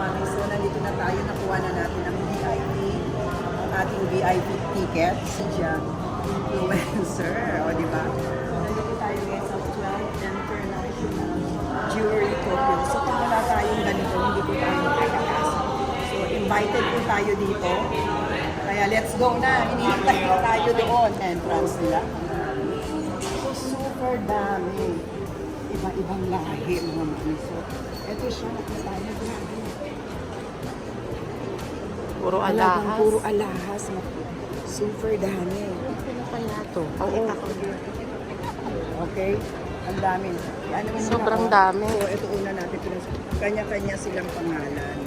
mami. So, nandito na tayo. Nakuha na natin ang VIP. Ang ating VIP ticket. Siya, influencer. O, di ba? Nandito tayo guys sa 12 International Jewelry Tokyo. So, kung wala tayong ganito, hindi po tayo makakapasok. So, invited po tayo dito. Kaya, let's go na. Hinihintay na tayo doon. Entrance nila. So, super dami. Iba-ibang lahi mga mami. So, ito siya. Nakita niyo. Grabe. Puro Alagang alahas. puro alahas. Super dami. Ano kaya to? Oo. Okay? Ang dami. Ano mo Sobrang na, dami. So, ito una natin. Kanya-kanya silang pangalan.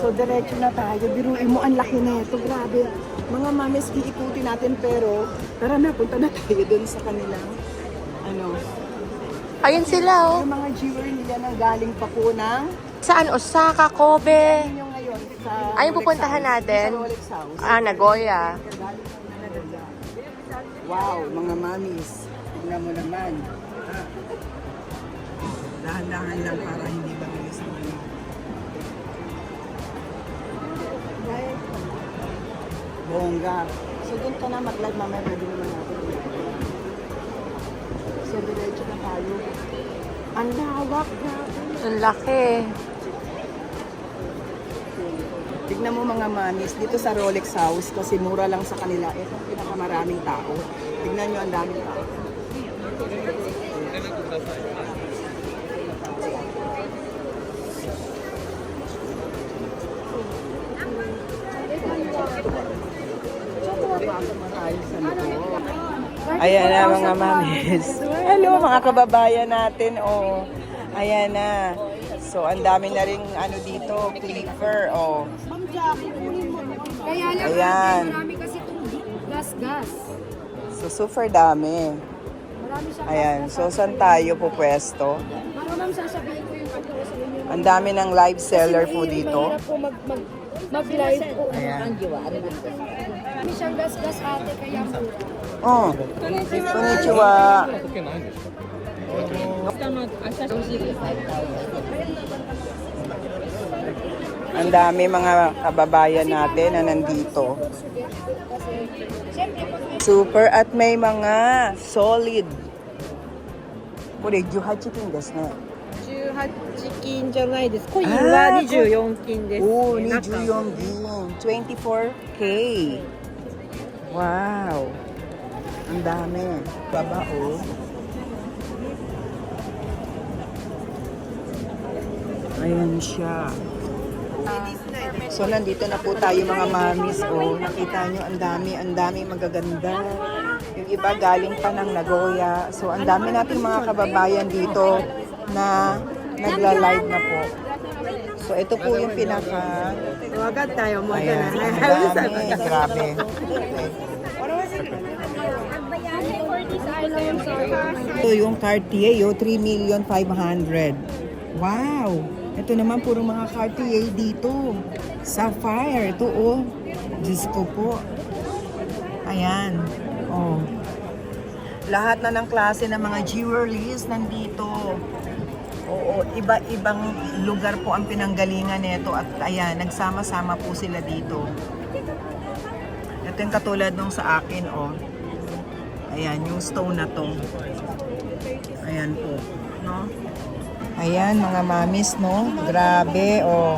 So, diretso na tayo. Biruin mo, ang laki na ito. Grabe. Mga mamis, iikutin natin pero tara na, punta na tayo dun sa kanilang ano. Ayun sila, oh. Yung mga jewelry nila na galing pa po ng Saan? Osaka, Kobe. yung ngayon sa Ayun, Rolex pupuntahan House. natin. Sa Rolex House. Nagoya. Wow, mga mamis. Tingnan mo naman. Dahan-dahan lang para hindi mabilis ang ano. Bongga. So, doon ka na mag-live mamaya. Ready naman natin. So, diretso na tayo. Ang lawak, grabe. Ang laki. Tignan mo mga mamis, dito sa Rolex House, kasi mura lang sa kanila. Ito ang pinakamaraming tao. Tignan nyo, ang daming tao. Ayan na mga mamis. Hello mga kababayan natin. Oh. Ayan na. So ang dami na rin ano dito, clipper. Oh. Kaya lang, Ayan. marami kasi itong gas-gas. So super dami. Marami siyang Ayan. So saan tayo po pwesto? Ma'am, sasabihin ko yung totoo sa inyo. Ang dami ng live seller po dito. Mahirap po mag-live po. Ayan. Marami siyang gas-gas ate, kaya mura. Oh. Konnichiwa. Ang dami mga kababayan natin na nandito. Super at may mga solid. Kore, 18金ですね。18金じゃないです。コインあはー24金です。Oo, ni Naka- Juyong Ging. 24K. Wow. Ang dami. Baba, oh. Ayan siya. So, nandito na po tayo mga mamis, oh. Nakita nyo, ang dami magaganda. Yung iba galing pa ng Nagoya. So, ang dami nating mga kababayan dito na nagla-live na po. So, ito po yung pinaka... わかったよ、もうじゃ Ayan, ない。 ang dami. Grabe. Ito yung Cartier, 3,500,000. Wow! Ito naman puro mga Cartier dito. Sapphire. Ito, oh. Diyos ko po. Ayan. Oh. Lahat na ng klase ng mga jewelries nandito. Oo, iba-ibang lugar po ang pinanggalingan nito at ayan, nagsama-sama po sila dito. Ito yung katulad nung sa akin, oh. Ayan, yung stone na to. Ayan po, no? Ayan, mga mamis, no? Grabe, oh.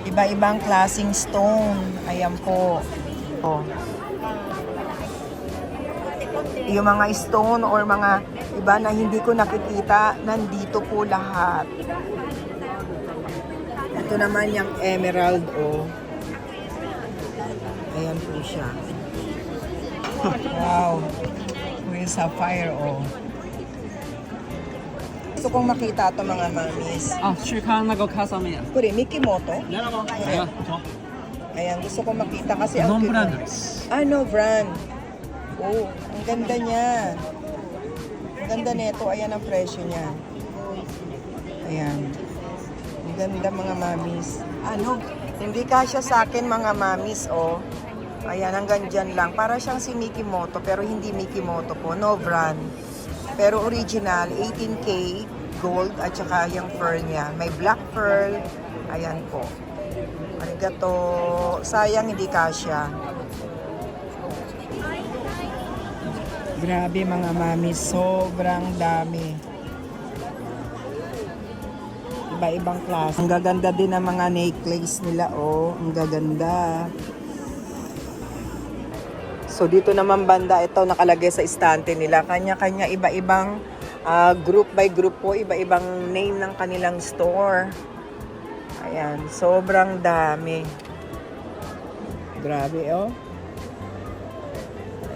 Iba-ibang klaseng stone. Ayan po. Oh. Yung mga stone or mga iba na hindi ko nakikita, nandito po lahat. Ito naman yung emerald, oh. Ayan po siya. Wow. With sapphire, oh. Gusto kong makita ito mga mamis. 啊，去看那个卡上面。 Kuri, Mikimoto. 来了吗？来了，走。 Ayan, gusto kong makita kasi Non cute brand. na. Ano brand? Oh, ang ganda niya. Ang ganda nito. Ayan ang presyo niya. Ayan. Ang ganda mga mamis. Ano? Hindi kasya sa akin mga mamis, oh. Ayan, hanggang dyan lang. Para siyang si Mikimoto, pero hindi Mikimoto po. No brand. Pero original, 18K gold at saka yung pearl niya. May black pearl. Ayan po. Arigato. Sayang hindi kasya. Grabe mga mami, sobrang dami. Iba-ibang klase. Ang gaganda din ng mga necklace nila, oh. Ang gaganda. So dito naman banda, ito nakalagay sa istante nila. Kanya-kanya, iba-ibang group by group po, iba-ibang name ng kanilang store. Ayan, sobrang dami. Grabe, oh.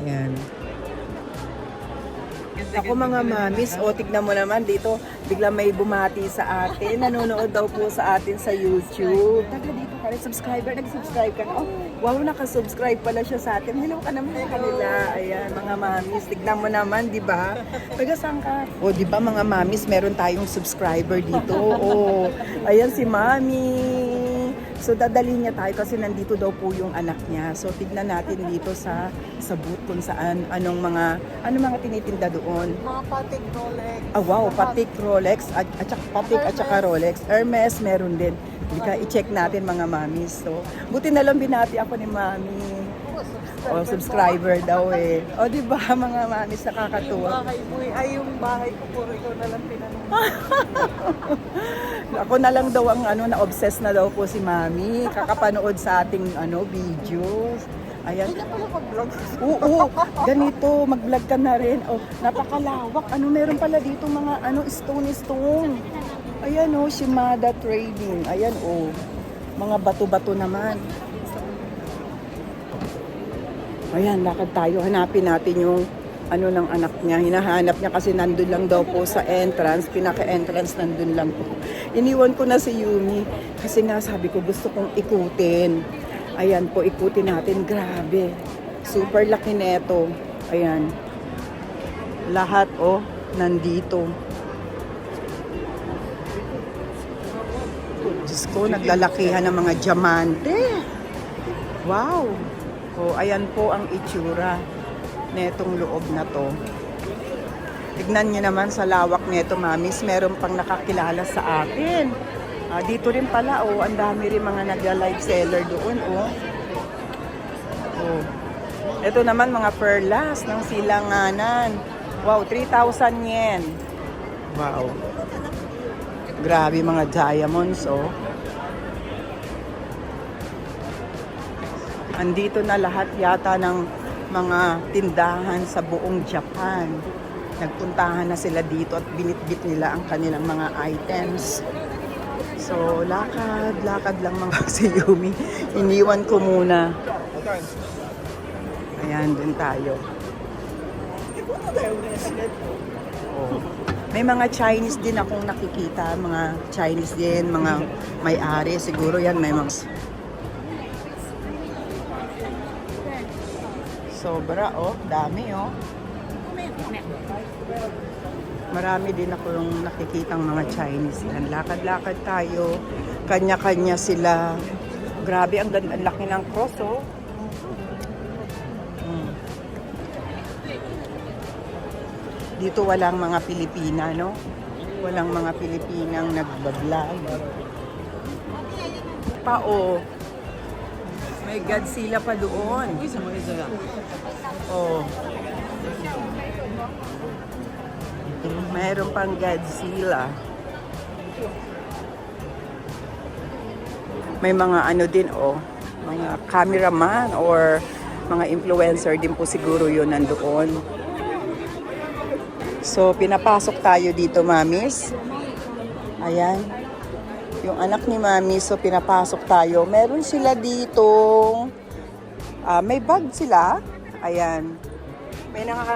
Ayan. Ako mga mamis, tignan mo naman dito, bigla may bumati sa atin. Nanonood daw po sa atin sa YouTube. Taga dito ka rin, nag-subscribe ka na. Oh, wow, nakasubscribe pala siya sa atin. Hello ka naman sa kanila. Ayan, mga mamis, tignan mo naman, di ba? Taga saan ka? O, di ba mga mamis, meron tayong subscriber dito. O, ayan si Mami. So dadalhin niya tayo kasi nandito daw po yung anak niya. So tignan natin dito sa booth kung saan anong mga tinitinda doon. Mga patik Rolex. Wow, patik Rolex at saka Rolex. Hermes meron din. Hindi i-check natin mga mami. So buti na lang binati ako ni Mami. Subscriber daw eh. Di ba mga mami, nakakatuwa. Yung bahay ko puro ikaw na lang tinanong. Ako na lang daw ang na-obsess na daw po si Mami. Kakapanood sa ating videos. Ayan. Hindi pala mag-vlog. Oo, ganito, mag-vlog ka na rin. Napakalawak. Meron pala dito mga stone. Ayan Shimada Trading. Ayan mga bato-bato naman. Ayan, lakad tayo. Hanapin natin yung ng anak niya. Hinahanap niya kasi nandun lang daw po sa entrance. Pinaka-entrance nandun lang po. Iniwan ko na si Yumi. Kasi nga sabi ko gusto kong ikutin. Ayan po, ikutin natin. Grabe. Super laki neto. Ayan. Lahat nandito. Diyos ko, naglalakihan ng mga diamante. Wow. Ayan po ang itsura netong loob na to. Tignan niyo naman sa lawak neto, mamis. Meron pang nakakilala sa atin. Dito rin pala, ang dami rin mga nagla-live seller doon, Ito naman mga perlas ng silanganan. Wow, 3,000 yen. Wow. Grabe mga diamonds, Andito na lahat yata ng mga tindahan sa buong Japan. Nagpuntahan na sila dito at binitbit nila ang kanilang mga items. So, lakad lang mga si Yumi. Iniwan ko muna. Ayan, dun tayo. May mga Chinese din akong nakikita. Mga Chinese din, mga may-ari. Siguro yan, may mga... Sobra, dami, Marami din ako yung nakikitang mga Chinese yan. Lakad-lakad tayo. Kanya-kanya sila. Grabe, ang laki ng cross, Dito walang mga Pilipina, no? Walang mga Pilipinang nagbablog. May Godzilla pa doon. Mayroon pang Godzilla. May mga din, mga cameraman or mga influencer din po siguro yun nandoon. So, pinapasok tayo dito, mamis. Ayan. Yung anak ni Mami, so pinapasok tayo. Meron sila dito. May bag sila. Ayan.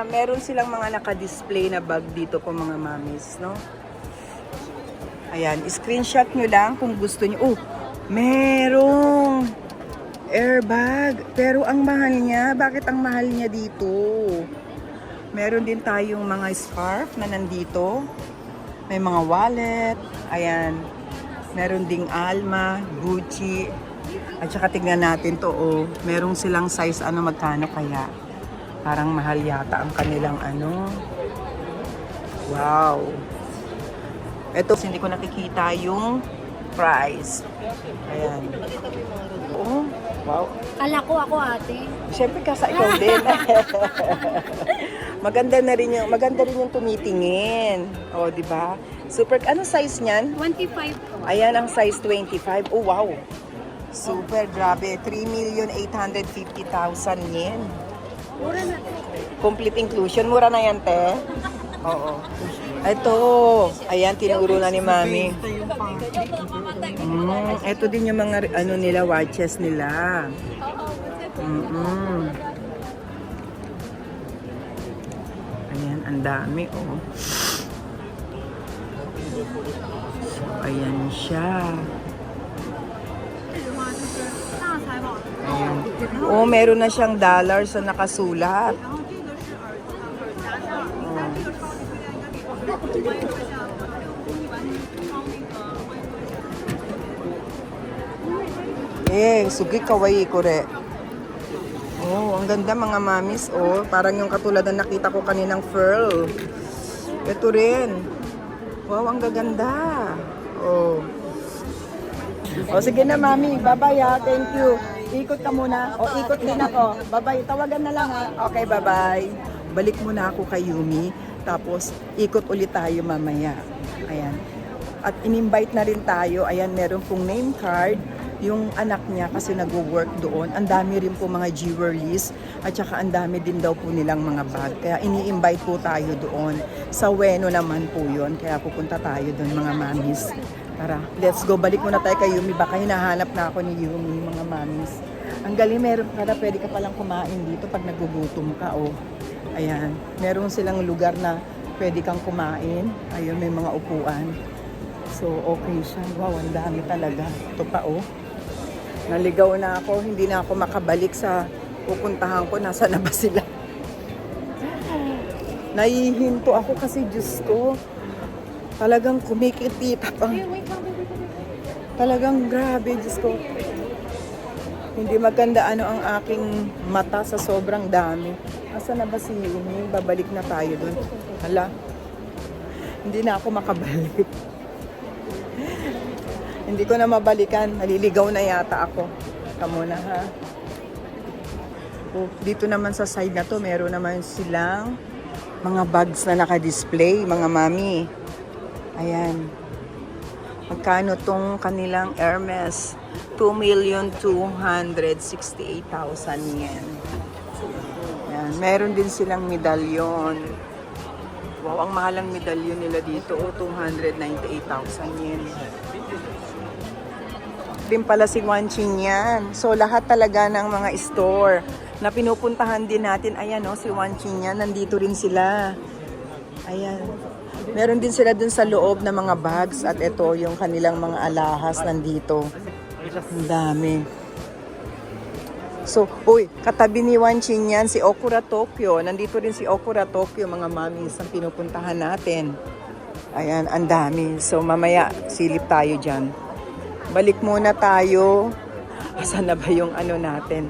Meron silang mga naka-display na bag dito po mga mamis, no? Ayan. Screenshot nyo lang kung gusto nyo. Merong airbag. Pero ang mahal niya. Bakit ang mahal niya dito? Meron din tayong mga scarf na nandito. May mga wallet. Ayan. Meron ding Alma, Gucci. At saka tignan natin to, merong silang size, magkano kaya? Parang mahal yata ang kanilang Wow. Ito, hindi ko nakikita yung price. Ayan. Oh, wow. Kala ko ako ate. Siyempre kasa ikaw din. maganda rin yung tumitingin. Oh, di ba? Super, ano size niyan? 25 po. Ayan ang size 25. Oh, wow. Super, grabe. 3,850,000 yen. Mura na. Complete inclusion. Mura na yan, te. Oo. Ito. Ayan, tinuro na ni Mami. Ito din yung mga ano nila, watches nila. Ayan, ang dami, oh. So, ayan siya. Ayan. Oh, meron na siyang dollars na nakasulat. Sugi kawaii kore. Oh, ang ganda mga mamis. Oh, parang yung katulad na nakita ko kaninang pearl. Ito rin. Wow, ang gaganda. Oh. Oh, sige na mami. Bye-bye ha. Thank you. Ikot ka muna. O, ikot din ako. Bye-bye. Tawagan na lang ha. Okay, bye-bye. Balik muna ako kay Yumi. Tapos, ikot ulit tayo mamaya. Ayan. At in-invite na rin tayo. Ayan, meron pong name card. Yung anak niya kasi nag-work doon. Ang dami rin po mga jewelries. At saka ang dami din daw po nilang mga bag. Kaya ini-invite po tayo doon. Sa Ueno naman po yun. Kaya pupunta tayo doon mga mamis. Tara, let's go. Balik muna tayo kay Yumi. Baka hinahanap na ako ni Yumi, mga mamis. Ang galing, meron ka pwede ka palang kumain dito pag nagugutom ka. Oh. Ayan, meron silang lugar na pwede kang kumain. Ayun, may mga upuan. So, okay siya. Wow, ang dami talaga. Ito pa, oh. Naligaw na ako. Hindi na ako makabalik sa pupuntahan ko. Nasaan na ba sila? Nahihinto ako kasi, Diyos ko. Talagang kumikitita pa. Talagang grabe, Diyos ko. Hindi maganda ano ang aking mata sa sobrang dami. Asa na ba si Yumi? Babalik na tayo dun. Hala. Hindi na ako makabalik. Hindi ko na mabalikan. Naliligaw na yata ako. Kamu na ha. Oh, dito naman sa side na to, meron naman silang mga bags na naka-display, mga mami. Ayan. Magkano tong kanilang Hermes? 2,268,000 yen. Ayan. Meron din silang medalyon. Wow, ang mahalang medalyon nila dito. Oh, 298,000 yen. Din pala si Wanqing yan. So, lahat talaga ng mga store na pinupuntahan din natin. Ayan, oh, si Wanqing yan. Nandito rin sila. Ayan. Meron din sila dun sa loob ng mga bags. At ito, yung kanilang mga alahas nandito. Ang dami. So, uy, katabi ni Wanqing yan, si Okura Tokyo. Nandito rin si Okura Tokyo, mga mamis, ang pinupuntahan natin. Ayan, ang dami. So, mamaya, silip tayo dyan. Balik muna tayo. Asan na ba yung ano natin?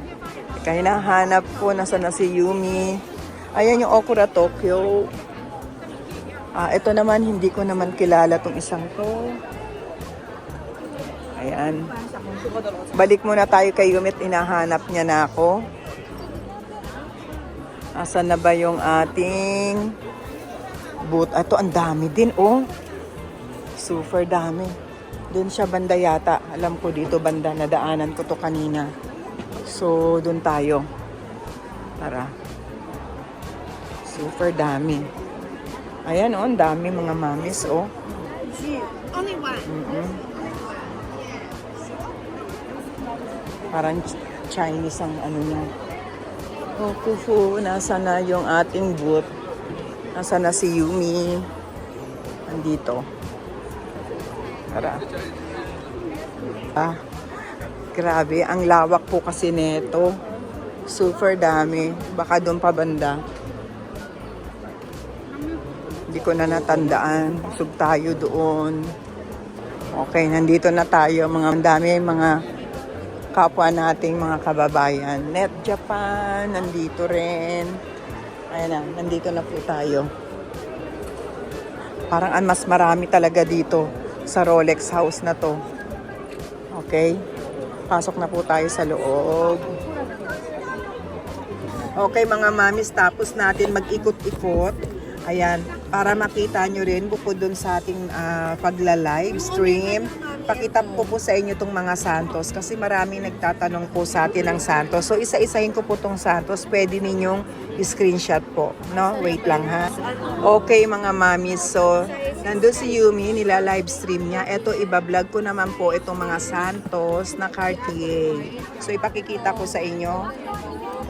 Kaya hinahanap ko, nasa na si Yumi. Ayan yung Okura Tokyo. Ito naman, hindi ko naman kilala tong isang to. Ayan. Balik muna tayo kay Yumi at hinahanap niya na ako. Asan na ba yung ating booth? Ito, ang dami din, oh. Super dami. Doon siya banda yata. Alam ko dito banda, nadaanan ko to kanina. So, doon tayo. Tara. Super dami. Ayan, oh, ang dami mga mamis, oh. Only one. Parang Chinese ang ano niya. Oh, kufu, nasa na yung ating booth? Nasa na si Yumi? Nandito. Tara. Grabe, ang lawak po kasi nito. Super dami. Baka doon pa banda. Hindi ko na natandaan. Sub tayo doon. Okay, nandito na tayo. Ang dami mga kapwa nating mga kababayan. Net Japan, nandito rin. Ayan na, nandito na po tayo. Parang mas marami talaga dito sa Rolex house na to. Okay? Pasok na po tayo sa loob. Okay mga mamis, tapos natin mag-ikot-ikot. Ayan, para makita nyo rin bukod dun sa ating pagla-live stream. Pakita ko po sa inyo itong mga Santos kasi maraming nagtatanong po sa atin ng Santos. So isa-isahin ko po itong Santos. Pwede ninyong screenshot po. No? Wait lang ha. Okay mga mamis, so nandun si Yumi, nila live stream niya. Ito, ibablog ko naman po itong mga Santos na Cartier. So ipakikita ko sa inyo.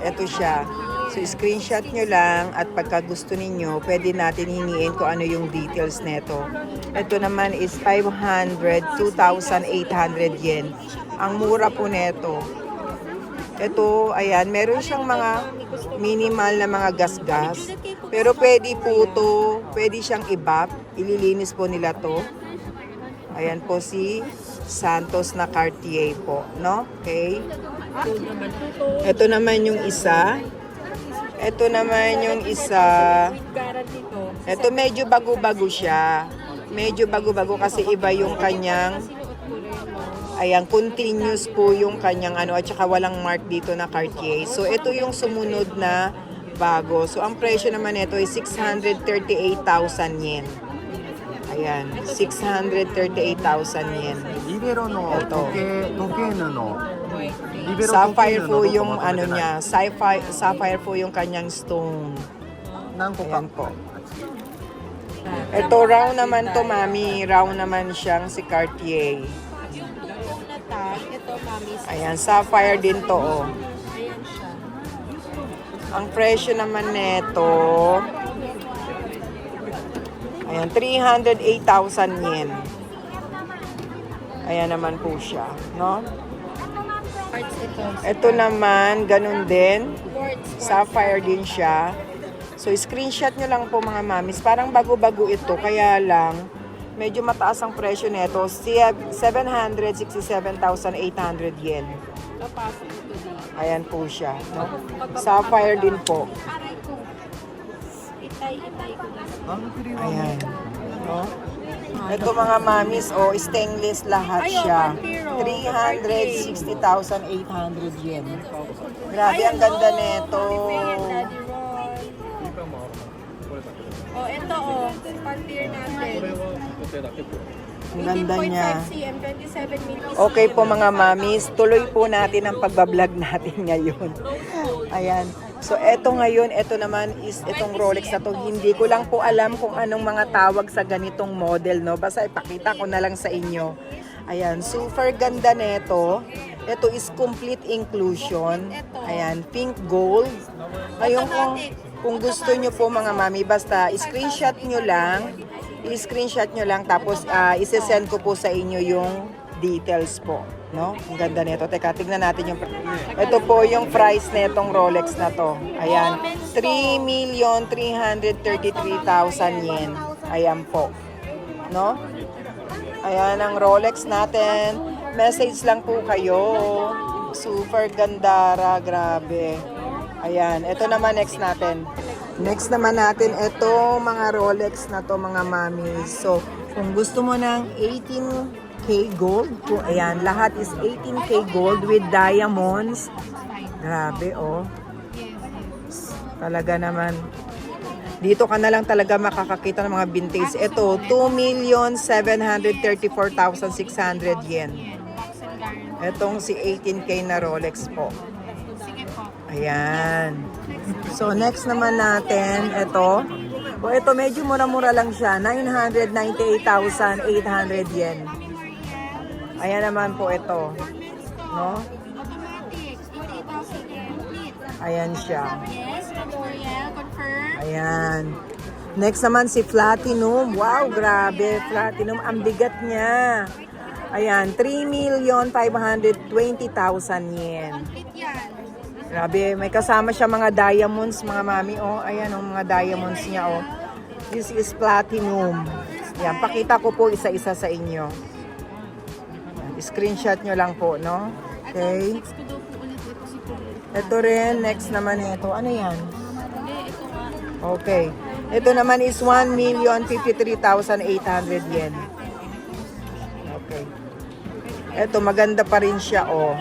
Ito siya. So, screenshot nyo lang at pagka gusto ninyo, pwede natin hingiin kung ano yung details neto. Ito naman is 500, 2,800 yen. Ang mura po neto. Ito, ayan, meron siyang mga minimal na mga gas-gas. Pero pwede po to, pwede siyang i-bap. Ililinis po nila to. Ayan po si Santos na Cartier po, no? Okay. Ito naman yung isa. Ito naman yung isa. Ito medyo bago-bago siya. Medyo bago-bago kasi iba yung kanyang, ayan, continuous po yung kanyang ano, at saka walang mark dito na Cartier. So ito yung sumunod na bago. So ang presyo naman nito ay 638,000 yen. Ayan, 638,000 yen. リベロの時計布。リベロ Sapphire 時計布 po yung どこまで ano ない niya, sapphire po yung kanyang stone. 何個か Ayan po. Ito round naman to, mami. Round naman siyang si Cartier. Ayan, sapphire din to, oh. Ang presyo naman neto, ayan, 308,000 yen. Ayan naman po siya, no? Ito naman, ganun din. Sapphire din siya. So, screenshot nyo lang po mga mamis. Parang bago-bago ito, kaya lang, medyo mataas ang presyo nito. 767,800 yen. Ayan po siya, no? Sapphire din po. Ayan. No? Ito mga mamis, oh, stainless lahat siya. 360,800 yen. Grabe, ang ganda nito. Oh, ito oh, Cartier natin. Ang ganda niya. 18.5 cm, 27 mm. Okay po mga mamis, tuloy po natin ang pagbablog natin ngayon. Ayan. So eto ngayon, eto naman is itong Rolex na to. Hindi ko lang po alam kung anong mga tawag sa ganitong model, no? Basta ipakita ko na lang sa inyo. Ayan, super ganda nito. Ito is complete inclusion. Ayan, pink gold. Ngayon kung gusto nyo po mga mami, basta screenshot nyo lang. I-screenshot nyo lang tapos isi-send ko po sa inyo yung details po. No? Ang ganda nito. Teka, tignan natin yung... Ito po yung price netong Rolex na to. Ayan. 3,333,000 yen. Ayan po. No? Ayan ang Rolex natin. Message lang po kayo. Super gandara. Grabe. Ayan. Ito naman next natin. Next naman natin, ito mga Rolex na to mga mami. So, kung gusto mo ng 18K gold, ayan, lahat is 18K gold with diamonds. Grabe, oh. Talaga naman. Dito ka na lang talaga makakakita ng mga vintage. Ito, 2,734,600 yen. Itong si 18K na Rolex po. Ayan. So, next naman natin, ito. O, ito medyo mura-mura lang siya. 998,800 yen. Ayan naman po ito. No? Ayan siya. Yes, L'Oreal, confirm. Ayan. Next naman si Platinum. Wow, grabe. Platinum, ang bigat niya. Ayan, 3,520,000 yen. Complete yan. Grabe, may kasama siya mga diamonds, mga mami. Oh, ayan ang mga diamonds niya. Oh. This is platinum. Yan, pakita ko po isa-isa sa inyo. Yan, screenshot nyo lang po, no? Okay. Next ko daw po ulit ito si Kuya. Ito rin, next naman ito. Ano yan? Hindi, ito nga. Okay. Ito naman is 1,053,800 yen. Okay. Ito, maganda pa rin siya, oh.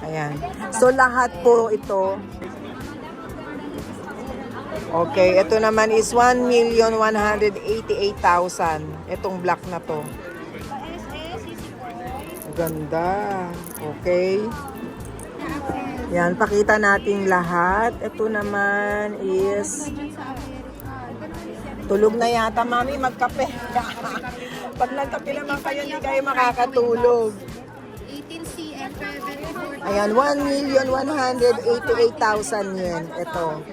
Ayan. So, lahat po ito. Okay, ito naman is 1,188,000. Itong black na to. Ganda. Okay. Yan, pakita natin lahat. Ito naman is... Tulog na yata, mami. Magkape. Pag nagkape naman kayo, hindi kayo makakatulog. 18 cm, 74. Ayan, 1,188,000 yen. Ito.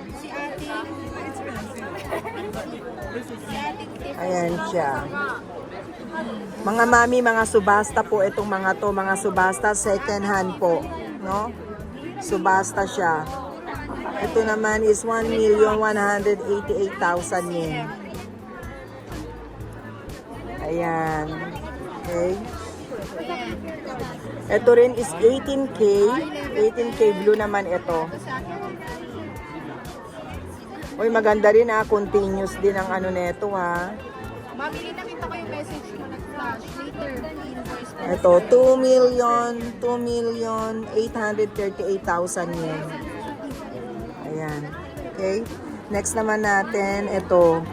Ayan siya. Mga mami, mga subasta po itong mga to. Mga subasta, second hand po. No? Subasta siya. Ito naman is 1,188,000 yen. Ayan. Okay. Ito rin is 18K. 18K blue naman ito. Uy, maganda rin ha. Continuous din ang ano nito ha. Mabili nakita ko yung message mo nag-flash. Later, invoice ko. Ito, 2,838,000 yen. Ayan. Okay. Next naman natin, ito.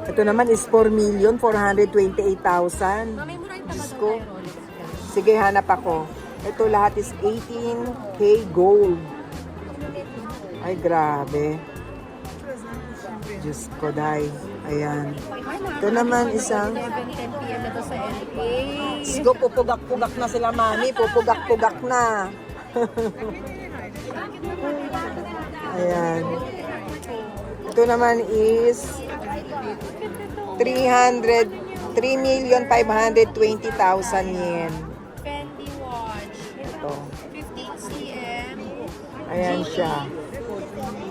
Ito naman is 4,428,000. Diyos ko. Sige, hanap ako. Ito lahat is 18K gold. Ay, grabe. Diyos ko, day. Ayan. Ito naman isang... 10 p.m. na to sa LA. Go, pupugak-pugak na sila, mami. Pupugak-pugak na. Ayan. Ito naman is 3,520,000 yen. Fendi watch. Ito. 15 cm. Ayan siya.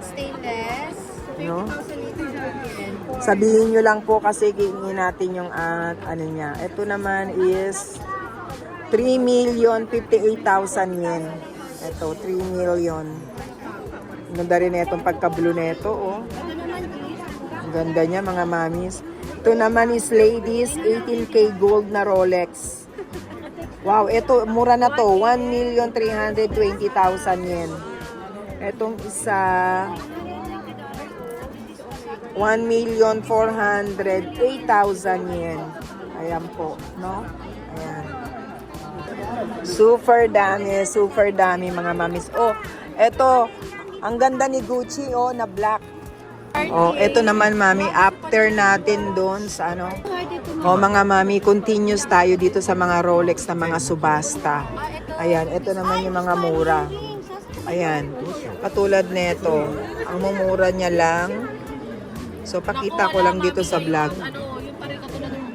Stainless. No? 50,000 yen. Sabihin nyo lang po kasi kiingin natin yung ano niya. Ito naman is 3,058,000 yen. Ito, 3 million. Ganda rin itong pagka-blue nito, oh. Ang ganda niya, mga mamis. Ito naman is ladies, 18K gold na Rolex. Wow, ito, mura na to. 1,320,000 yen. Itong isa, 1,408,000 yen. Ayan po, no? Ayan. Super dami mga mamis. Oh, eto, ang ganda ni Gucci, oh, na black. Oh, eto naman, mami, after natin doon sa ano. Oh, mga mami, continuous tayo dito sa mga Rolex na mga subasta. Ayan, eto naman yung mga mura. Ayan, katulad nito. Ang mumura niya lang. So, pakita ko lang dito sa vlog.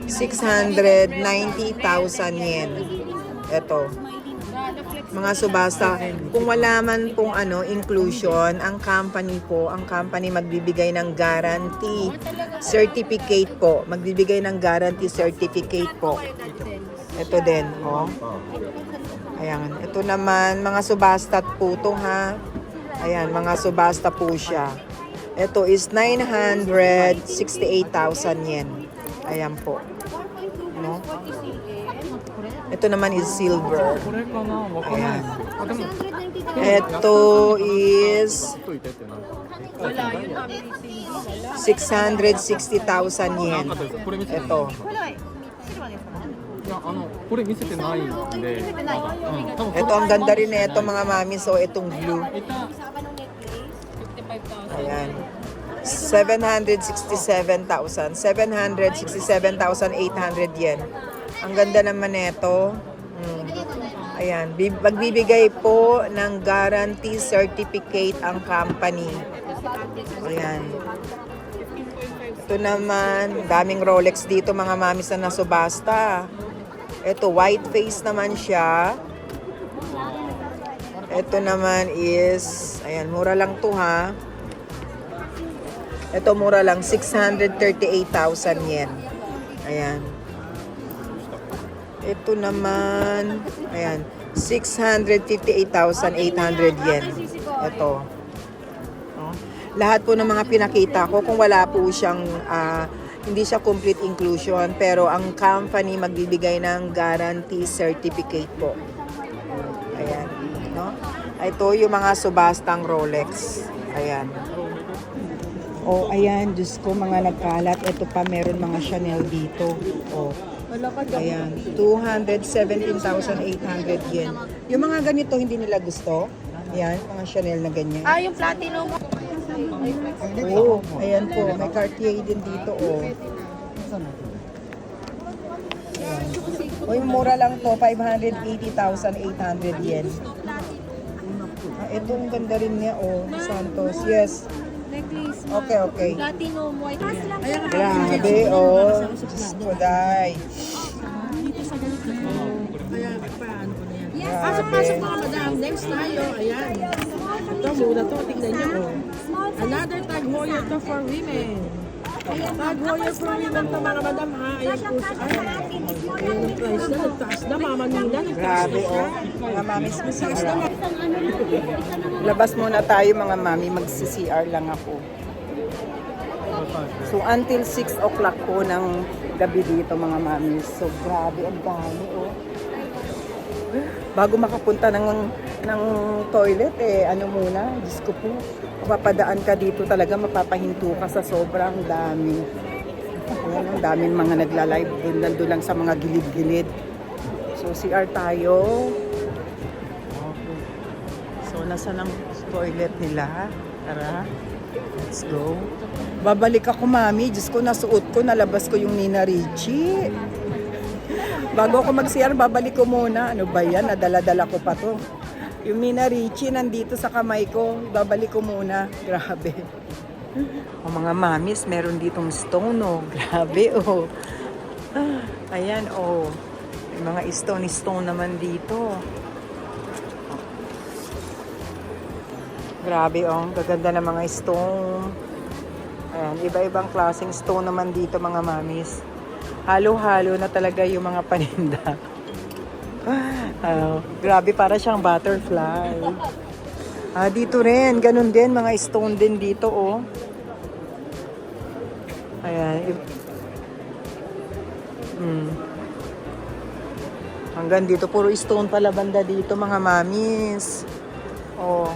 690,000 yen. Ito. Mga subasta. Kung wala man pong ano, inclusion, ang company magbibigay ng guarantee certificate po. Magbibigay ng guarantee certificate po. Ito din, oh. Ayan. Ito naman, mga subasta po ito, ha. Ayan, mga subasta po siya. Ito is 968,000 yen. Ayan po. No? Ito naman is silver. Ayan. Ito is 660,000 yen. Ito. いやこれ見せてないんでまだ多分 Ito, ang ganda rin na ito, mga mami. So, itong blue. Ayan. 767,000. 767,800 yen. Ang ganda naman nito. Ayan. Magbibigay po ng guarantee certificate ang company. Ayan. Ito naman, daming Rolex dito, mga mamis na nasubasta. Ito, white face naman siya. Ito naman is, ayan, mura lang to, ha. Ito, mura lang, 638,000 yen. Ayan. Ito naman, ayan, 658,800 yen. Ito. Oh. lahat po ng mga pinakita ko, kung wala po siyang, hindi siya complete inclusion, pero ang company magbibigay ng guarantee certificate po. Ayan, no? Ito yung mga subastang Rolex. Ayan. Oh, ayan, Diyos ko, mga nagkalat. Ito pa, meron mga Chanel dito. Oh, ayan, 217,800 yen. Yung mga ganito, hindi nila gusto. Ayan, mga Chanel na ganyan. Yung platinum. Oh, ayan po, may Cartier din dito, oh. Ayan. Oh, yung mura lang to, 580,800 yen. Ito, ang ganda rin niya, oh, Santos. Yes. Necklace. Okay, okay. Platinum, white. Grabe, oh. Diyos ko, day. Pasok-pasok mga madam. Next tayo. Ayan. Ito muna to. Tingnan nyo. Oh. Another Tag Heuer to for women. Tag Heuer for women to mga madam ha. Ayan po siya. Ayan ang price na. Nagtaas na. Mama Nina. Nagtaas Grabe, na siya. oh. Mga mamis, labas muna tayo, mga mami. Magsi-CR lang ako. So, until 6 o'clock po ng gabi dito, mga mami. So, grabe, ang dami, oh. Bago makapunta ng toilet, ano muna, Diyos ko po, mapapadaan ka dito talaga, mapapahinto ka sa sobrang dami. Ayan, ang daming mga nagla-live doon lang sa mga gilid-gilid. So, CR tayo. So, nasa ng toilet nila? Tara, let's go. Babalik ako, mami. Diyos ko, nasuot ko, nalabas ko yung Nina Ricci. Bago ako mag-CR, babalik ko muna. Ano ba yan? Nadala-dala ko pa to. Yung Nina Ricci nandito sa kamay ko. Babalik ko muna. Grabe. O mga mamis, meron ditong stone, oh. Grabe, oh. Ayan, oh. May mga stone naman dito. Grabe, oh. Gaganda ng mga stone. Ayan, iba-ibang klaseng stone naman dito, mga mamis. Halo-halo na talaga yung mga paninda. Grabe, para siyang butterfly. Dito rin, ganun din, mga stone din dito, oh. Ayan. Hanggang dito, puro stone pala banda dito, mga mamis. Oh.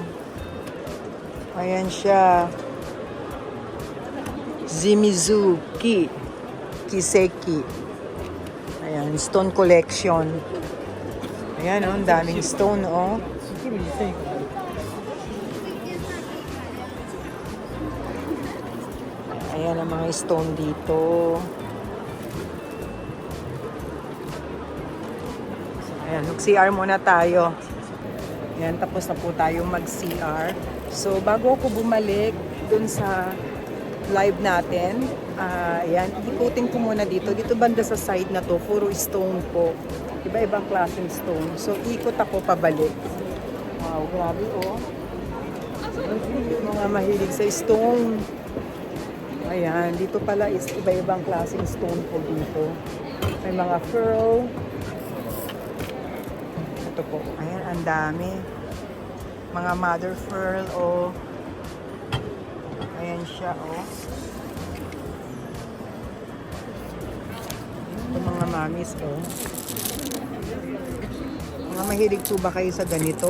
Ayan siya. Shimizuki Kiseki. Ayan, stone collection. Ayan, oh, ang daming stone, oh. Ayan ang mga stone dito. Ayan, mag-CR muna tayo. Ayan, tapos na po tayo mag-CR. So, bago ako bumalik dun sa live natin, ayan, ikutin ko muna dito. Dito banda sa side na to, puro stone po. Iba-ibang klaseng stone. So, ikot ako pabalik. Wow, grabe, oh. Mga mahilig sa stone. Ayan, dito pala is iba-ibang klaseng stone po dito. May mga pearl. Ito po, ayan, ang dami. Mga mother pearl, oh. Ayan siya, oh. Ito mga mamis, oh. Mga mahilig po ba kayo sa ganito?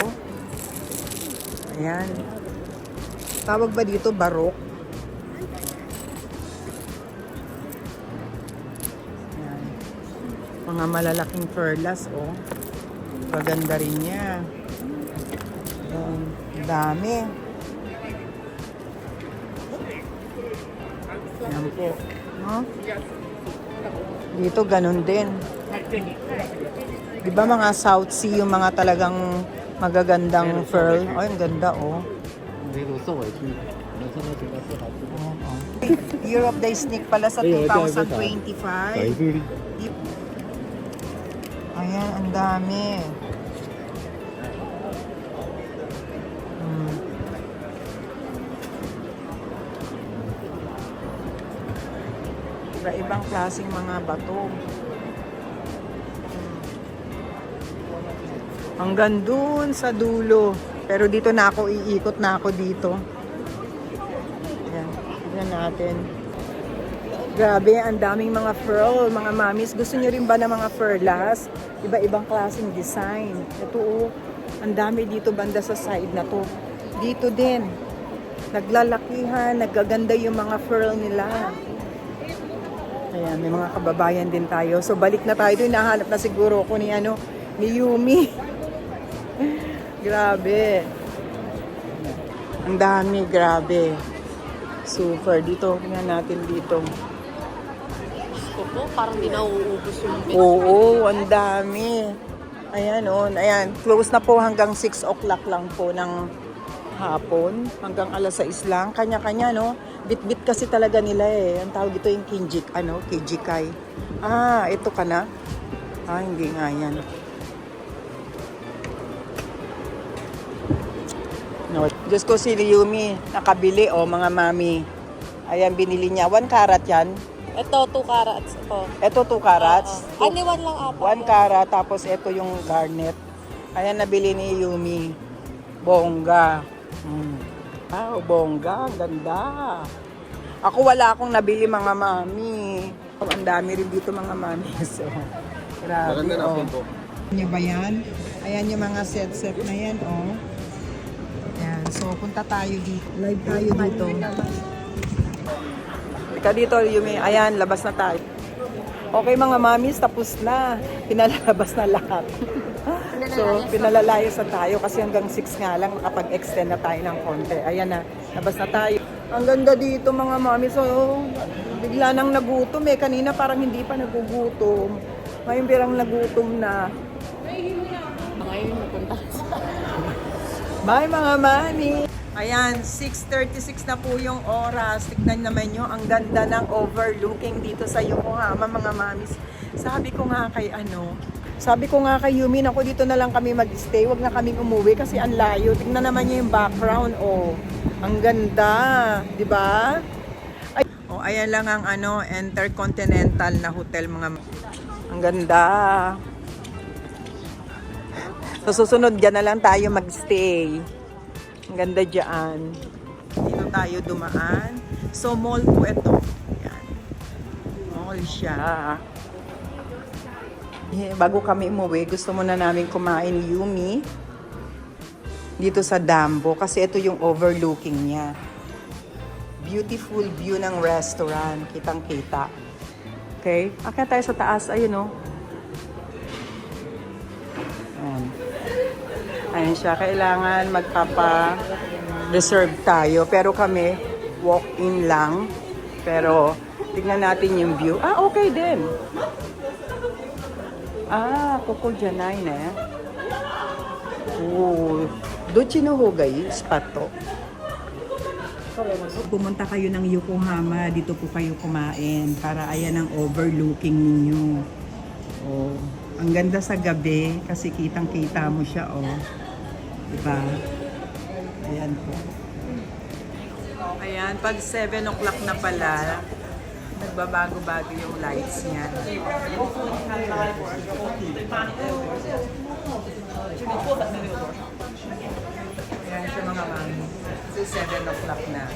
Ayan. Tawag ba dito barok? Ayan. Mga malalaking perlas, oh. Maganda rin niya. Ayan. Dami. Ayan po. No? Dito ganun din. Di ba mga South Sea yung mga talagang magagandang pearl? Ay, ang ganda, oh. Year of the Snake pala sa 2025. Ayan, ang dami. Iba-ibang klaseng mga bato. Hanggang dun sa dulo. Pero dito na ako, iikot na ako dito. natin. Grabe, ang daming mga fur, mga mamis. Gusto niyo rin ba ng mga furlas? Iba-ibang klaseng design. Ito oh, ang dami dito banda sa side na to. Dito din. Naglalakihan, naggaganda yung mga fur nila. Ayan, may mga kababayan din tayo. So balik na tayo doon. Nahanap na siguro ko ni Yumi. Grabe. Ang dami, grabe. Super. Dito, tingnan natin dito. Po, parang di nauubos yung Oo, ang dami. Ayan, oh. Ayan, close na po hanggang 6 o'clock lang po ng hapon. Hanggang alas 6 lang. Kanya-kanya, no? Bit-bit kasi talaga nila eh. Ang tawag dito yung Kijikai. Ah, ito ka na? Ah, hindi nga yan. No. Diyos ko si Yumi, nakabili, oh, mga mami. Ayan, binili niya. 1 karat yan. Ito, 2 carats. Ito 2 carats. Ani 1 lang apo. 1 karat, tapos ito yung garnet. Ayan, nabili ni Yumi. Bongga. Wow, bongga. Ang ganda. Ako wala akong nabili mga mami. Ang dami rin dito mga mami. So, grabe. Maganda na Oh. po. Niyo ba yan? Ayan yung mga set na yan, oh. Ayan, so punta tayo dito. Live tayo dito. Ika dito, Yumi. Ayan, labas na tayo. Okay mga mamis, tapos na. Pinalalabas na lahat. So, pinalalayas na tayo kasi hanggang 6 nga lang nakapag-extend na tayo ng konti. Ayan na, labas na tayo. Ang ganda dito mga mamis. So, bigla nang nagutom eh. Kanina parang hindi pa nagugutom. Ngayon birang nagutom na. Ngayon, napunta. Bye mga mami! Ayan, 6:36 na po yung oras. Tignan naman nyo, ang ganda ng overlooking dito sa Yokohama mga mamis. Sabi ko nga kay Yumi, ako dito na lang kami mag-stay. Huwag na kaming umuwi kasi ang layo. Tignan naman nyo yung background. Oh, ang ganda. Di ba? Ay, oh, ayan lang ang Intercontinental na hotel mga ang ganda. So, susunod dyan na lang tayo mag-stay. Ang ganda dyan. Dito tayo dumaan. So, mall po ito. Yan. Mall siya. Bago kami umuwi, gusto muna namin kumain ni Yumi dito sa Dambo kasi ito yung overlooking niya. Beautiful view ng restaurant. Kitang-kita. Okay? Akyat tayo sa taas. Ayun, oh. Ayan. Ayan siya. Kailangan magpapa-reserve tayo. Pero kami, walk-in lang. Pero, tignan natin yung view. Ah, okay din. Ah, Coco Janay na. Oh, dochi no hogay spot to. Pumunta kayo ng Yokohama, dito po kayo kumain para ayan ang overlooking ninyo. Oh, ang ganda sa gabi kasi kitang-kita mo siya, oh. Diba? Ayan po. Ayan, pag 7 o'clock na pala, nagbabago-bago yung lights niya. Ayan siya mga mami. Kasi 7 o'clock na.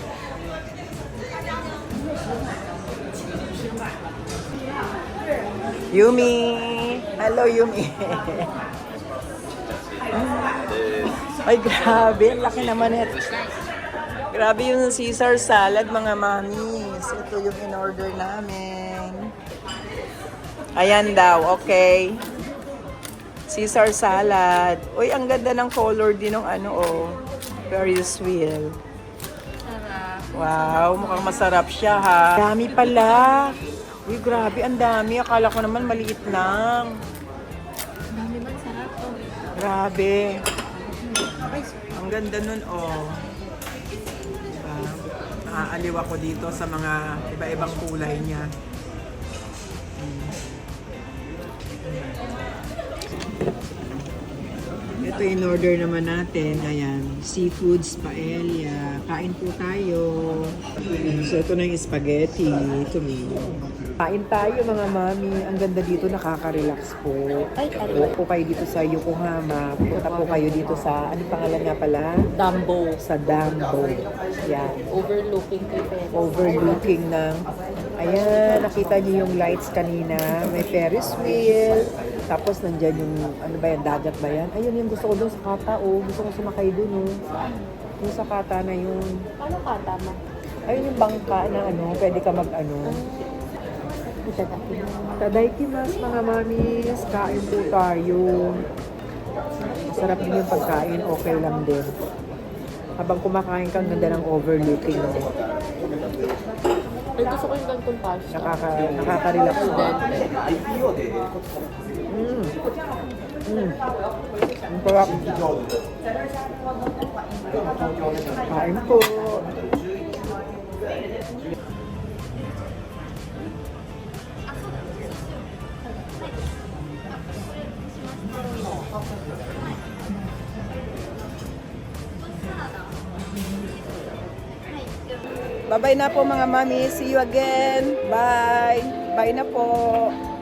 Yumi! Hello, Yumi! Ay, grabe. Ang laki naman ito. Grabe yung Caesar salad, mga mamis. Ito yung in-order namin. Ayan daw, okay. Caesar salad. Uy, ang ganda ng color din ng Ferris wheel. Wow, mukhang masarap siya ha. Dami pala. Uy, grabe, ang dami. Akala ko naman maliit lang. Dami man, sarap to. Grabe. Ang ganda nun, oh. Diba? Naaaliw ako dito sa mga iba-ibang kulay niya. Ito in order naman natin. Ayan, seafoods, paella. Kain po tayo. So ito na yung spaghetti. Tomato. Kain tayo mga mami. Ang ganda dito, nakaka-relax po. Ay, Punta po kayo dito sa Yokohama. Punta po kayo dito sa, anong pangalan nga pala? Dumbo. Sa Dambo. Yan. Overlooking kay Pera. Overlooking ng, ayan, nakita niyo yung lights kanina. May Ferris wheel. Tapos nandyan yung, ano ba yan, dagat ba yan? Ayun yung gusto ko doon sa kata, oh. Gusto ko sumakay doon, oh. Yung sa kata na yun. Paano ka, tama? Ayun yung bangka na ano, pwede ka mag-ano. Tadaikimasu mga mamis, kain po tayo. Masarap din yung pagkain, okay lang din. Habang kumakain kang ganda ng overlooking. Ay, gusto ko yung gantong pasta. Nakaka-relax din. Ang sarap. Kain po. Bye-bye na po mga mami. See you again. Bye. Bye na po.